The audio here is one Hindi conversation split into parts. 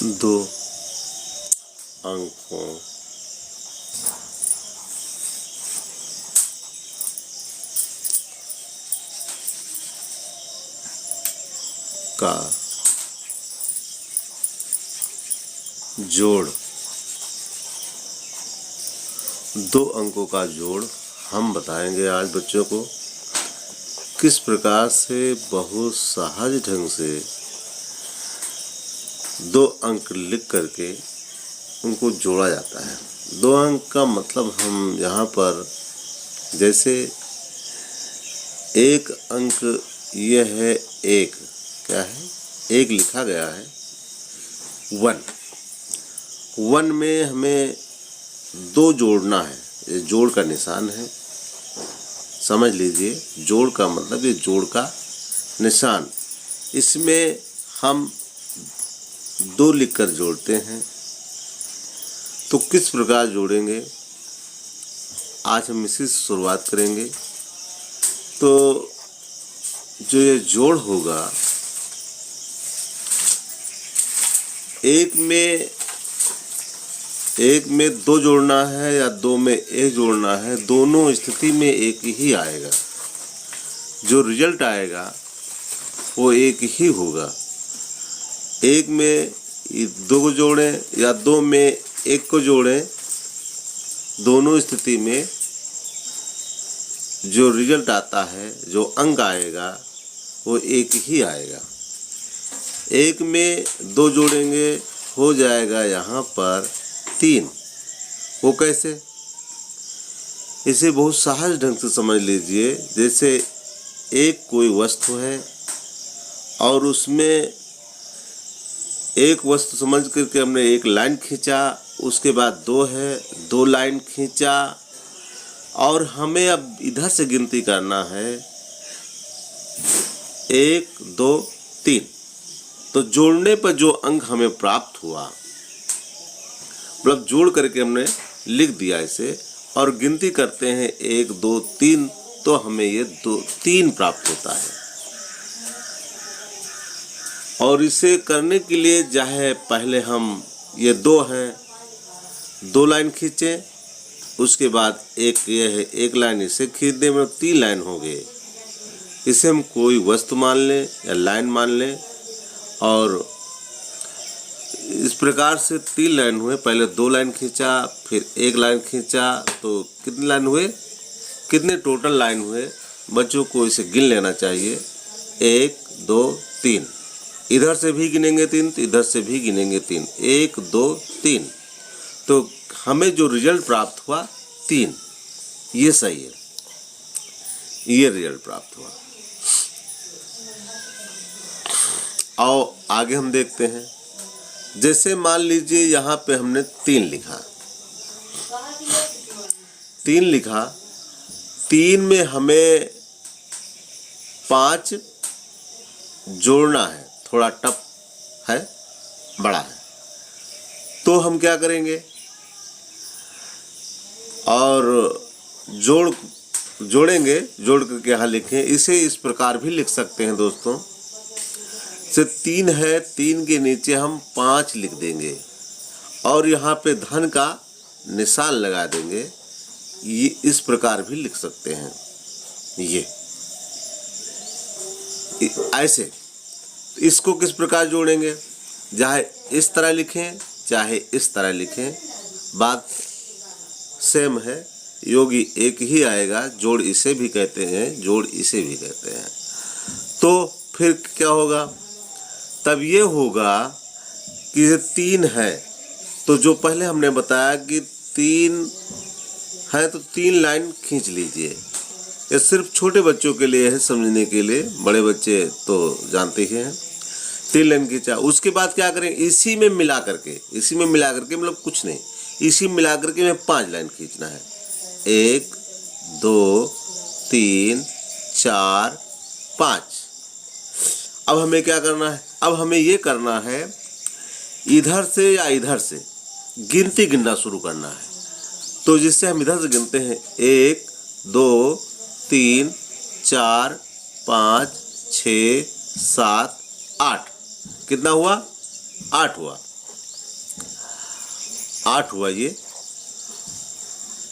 दो अंकों का जोड़, दो अंकों का जोड़ हम बताएंगे आज बच्चों को किस प्रकार से बहुत सहज ढंग से दो अंक लिख करके उनको जोड़ा जाता है। दो अंक का मतलब हम यहाँ पर जैसे एक अंक ये है, एक क्या है, एक लिखा गया है, वन में हमें दो जोड़ना है। ये जोड़ का निशान है, समझ लीजिए। जोड़ का मतलब ये जोड़ का निशान, इसमें हम दो लिखकर जोड़ते हैं। तो किस प्रकार जोड़ेंगे आज हम इसी से शुरुआत करेंगे। तो जो ये जोड़ होगा, एक में दो जोड़ना है या दो में एक जोड़ना है, दोनों स्थिति में एक ही आएगा। जो रिजल्ट आएगा वो एक ही होगा। एक में दो को जोड़ें या दो में एक को जोड़ें, दोनों स्थिति में जो रिजल्ट आता है, जो अंक आएगा वो एक ही आएगा। एक में दो जोड़ेंगे हो जाएगा यहाँ पर तीन। वो कैसे? इसे बहुत सहज ढंग से समझ लीजिए। जैसे एक कोई वस्तु है और उसमें एक वस्तु समझ करके हमने एक लाइन खींचा, उसके बाद दो है, दो लाइन खींचा और हमें अब इधर से गिनती करना है, एक दो तीन। तो जोड़ने पर जो अंक हमें प्राप्त हुआ, मतलब जोड़ करके हमने लिख दिया इसे और गिनती करते हैं एक दो तीन, तो हमें ये तीन प्राप्त होता है। और इसे करने के लिए चाहे पहले हम ये दो हैं, दो लाइन खींचें, उसके बाद एक ये है, एक लाइन इसे खींच दें, मतलब तीन लाइन हो गए। इसे हम कोई वस्तु मान लें या लाइन मान लें और इस प्रकार से तीन लाइन हुए। पहले दो लाइन खींचा, फिर एक लाइन खींचा, तो कितने लाइन हुए, कितने टोटल लाइन हुए बच्चों को इसे गिन लेना चाहिए। एक दो तीन, इधर से भी गिनेंगे तीन तो इधर से भी गिनेंगे तीन, एक दो तीन। तो हमें जो रिजल्ट प्राप्त हुआ तीन, ये सही है, ये रिजल्ट प्राप्त हुआ। आओ आगे हम देखते हैं। जैसे मान लीजिए यहाँ पे हमने तीन लिखा, तीन में हमें पाँच जोड़ना है। थोड़ा टफ है, बड़ा है, तो हम क्या करेंगे और जोड़ेंगे, जोड़ करके यहाँ लिखें। इसे इस प्रकार भी लिख सकते हैं दोस्तों, से तीन है, तीन के नीचे हम पाँच लिख देंगे और यहाँ पे धन का निशान लगा देंगे। ये इस प्रकार भी लिख सकते हैं, ये ऐसे। इसको किस प्रकार जोड़ेंगे, चाहे इस तरह लिखें चाहे इस तरह लिखें, बात सेम है, योगी एक ही आएगा। जोड़ इसे भी कहते हैं, जोड़ इसे भी कहते हैं। तो फिर क्या होगा, तब ये होगा कि ये तीन है, तो जो पहले हमने बताया कि तीन है तो तीन लाइन खींच लीजिए। ये सिर्फ छोटे बच्चों के लिए है समझने के लिए, बड़े बच्चे तो जानते ही हैं। तीन लाइन खींचा, उसके बाद क्या करें, इसी में मिला करके मतलब कुछ नहीं, इसी में मिला करके हमें पांच लाइन खींचना है। एक दो तीन चार पाँच। अब हमें क्या करना है, अब हमें ये करना है इधर से या इधर से गिनती गिनना शुरू करना है। तो जिससे हम इधर से गिनते हैं, एक दो तीन चार पाँच छः सात आठ। कितना हुआ, आठ हुआ। 8 हुआ, ये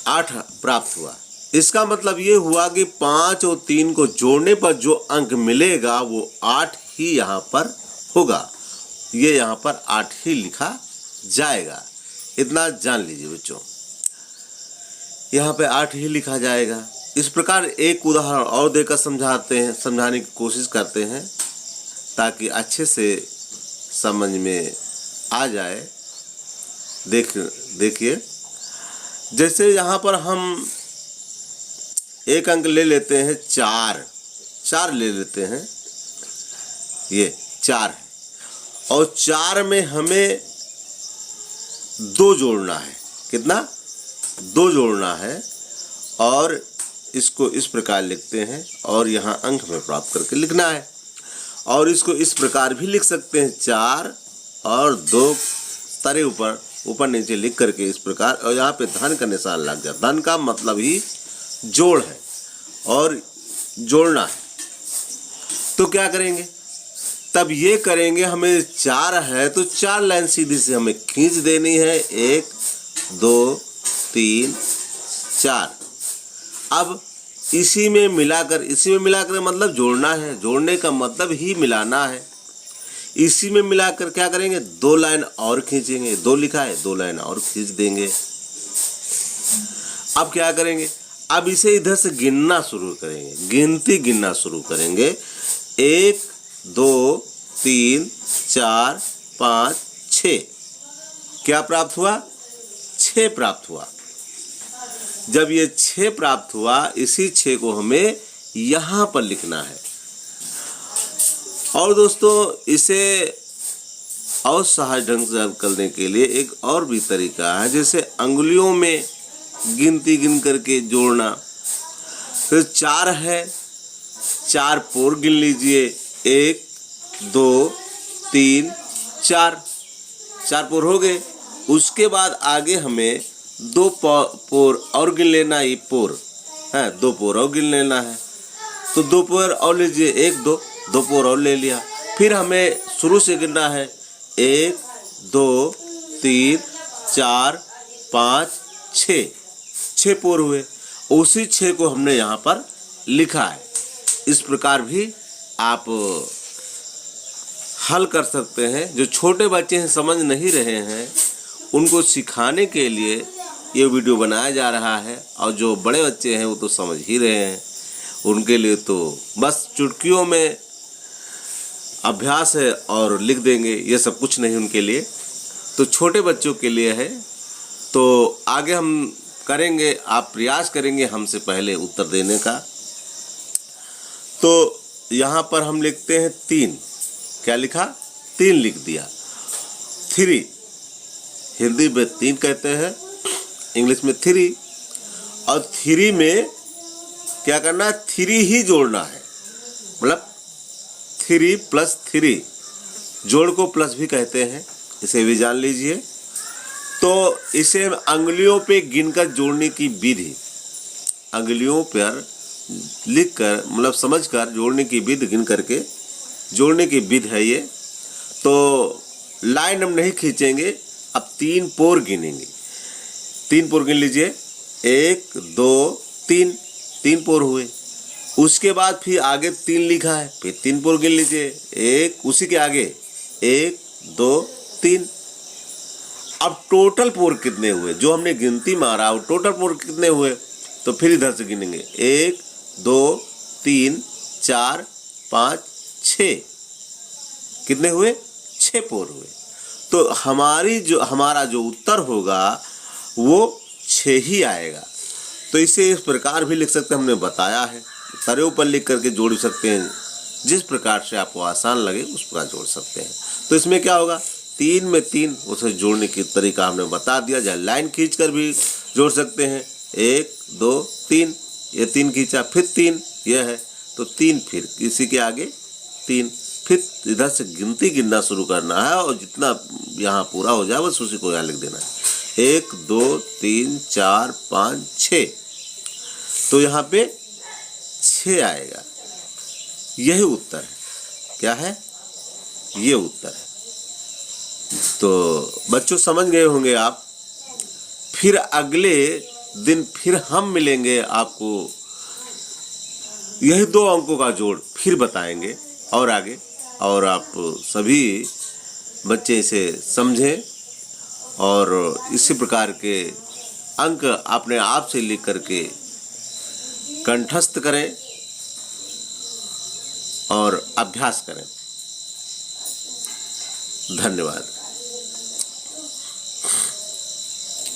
8 प्राप्त हुआ। इसका मतलब ये हुआ कि 5 और 3 को जोड़ने पर जो अंक मिलेगा वो 8 ही यहाँ पर होगा। ये यहाँ पर 8 ही लिखा जाएगा। इतना जान लीजिए बच्चों, यहाँ पे 8 ही लिखा जाएगा। इस प्रकार एक उदाहरण और देकर समझाने की कोशिश करते हैं ताकि अच्छे से समझ में आ जाए। देखिए, जैसे यहाँ पर हम एक अंक ले लेते हैं 4 ले लेते हैं, ये 4 है और 4 में हमें 2 जोड़ना है। कितना? 2 जोड़ना है और इसको इस प्रकार लिखते हैं और यहाँ अंक में प्राप्त करके लिखना है। और इसको इस प्रकार भी लिख सकते हैं, 4 और 2 तरे ऊपर नीचे लिख करके इस प्रकार, और यहाँ पे धन का निशान लग जाए। धन का मतलब ही जोड़ है और जोड़ना है। तो क्या करेंगे? तब ये करेंगे, हमें 4 है तो 4 लाइन सीधी से हमें खींच देनी है, 1 2 3 4। अब इसी में मिलाकर मतलब जोड़ना है, जोड़ने का मतलब ही मिलाना है। इसी में मिलाकर क्या करेंगे? 2 लाइन और खींचेंगे, 2 लिखा है 2 लाइन और खींच देंगे। अब क्या करेंगे? अब इसे इधर से गिनना शुरू करेंगे, गिनती गिनना शुरू करेंगे। 1 2 3 4 5 6। क्या प्राप्त हुआ? 6 प्राप्त हुआ। जब ये 6 प्राप्त हुआ, इसी 6 को हमें यहाँ पर लिखना है। और दोस्तों, इसे और सहज ढंग से करने के लिए एक और भी तरीका है, जैसे अंगुलियों में गिनती गिन करके जोड़ना। फिर 4 है, 4 पोर गिन लीजिए, 1 2 3 4 पोर हो गए। उसके बाद आगे हमें 2 पोर और गिन लेना, ये पोर है, 2 पोर और गिन लेना है। तो 2 पोर और लीजिए, 1 2 पोर और ले लिया। फिर हमें शुरू से गिनना है, 1 2 3 4 5 6 पोर हुए। उसी 6 को हमने यहाँ पर लिखा है। इस प्रकार भी आप हल कर सकते हैं। जो छोटे बच्चे हैं, समझ नहीं रहे हैं, उनको सिखाने के लिए ये वीडियो बनाया जा रहा है। और जो बड़े बच्चे हैं वो तो समझ ही रहे हैं, उनके लिए तो बस चुटकियों में अभ्यास है और लिख देंगे, ये सब कुछ नहीं उनके लिए। तो छोटे बच्चों के लिए है। तो आगे हम करेंगे, आप प्रयास करेंगे हमसे पहले उत्तर देने का। तो यहाँ पर हम लिखते हैं 3। क्या लिखा? 3 लिख दिया। 3 हिंदी में 3 कहते हैं, इंग्लिश में 3। और 3 में क्या करना है? 3 ही जोड़ना है, मतलब 3 + 3। जोड़ को प्लस भी कहते हैं, इसे भी जान लीजिए। तो इसे अंगुलियों पे गिनकर जोड़ने की विधि, अंगुलियों पर लिखकर मतलब समझकर जोड़ने की विधि, गिन करके जोड़ने की विधि है ये। तो लाइन हम नहीं खींचेंगे, अब 3 पोर गिनेंगे। 3 पोर गिन लीजिए, 1 2 3 पोर हुए। उसके बाद फिर आगे 3 लिखा है, फिर 3 पोर गिन लीजिए, 1 उसी के आगे 1 2 3। अब टोटल पोर कितने हुए, जो हमने गिनती मारा वो टोटल पोर कितने हुए, तो फिर इधर से गिनेंगे, 1 2 3 4 5 6। कितने हुए? 6 पोर हुए। तो हमारा जो उत्तर होगा वो 6 ही आएगा। तो इसे इस प्रकार भी लिख सकते हैं, हमने बताया है। तरे ऊपर लिख करके जोड़ सकते हैं, जिस प्रकार से आपको आसान लगे उस प्रकार जोड़ सकते हैं। तो इसमें क्या होगा? 3 में 3, उसे जोड़ने की तरीका हमने बता दिया। चाहे लाइन खींच कर भी जोड़ सकते हैं, 1 2 3, ये 3 खींचा, फिर 3 यह है, तो 3 फिर इसी के आगे 3, फिर इधर से गिनती गिनना शुरू करना है और जितना यहाँ पूरा हो जाए बस उसी को यहाँ लिख देना है। 1 2 3 4 5 6, तो यहाँ पे 6 आएगा। यही उत्तर है। क्या है? ये उत्तर है। तो बच्चों समझ गए होंगे आप फिर अगले दिन फिर हम मिलेंगे, आपको यही 2 अंकों का जोड़ फिर बताएंगे और आगे, और आप सभी बच्चे इसे समझें और इसी प्रकार के अंक अपने आप से लिख करके कंठस्थ करें और अभ्यास करें। धन्यवाद।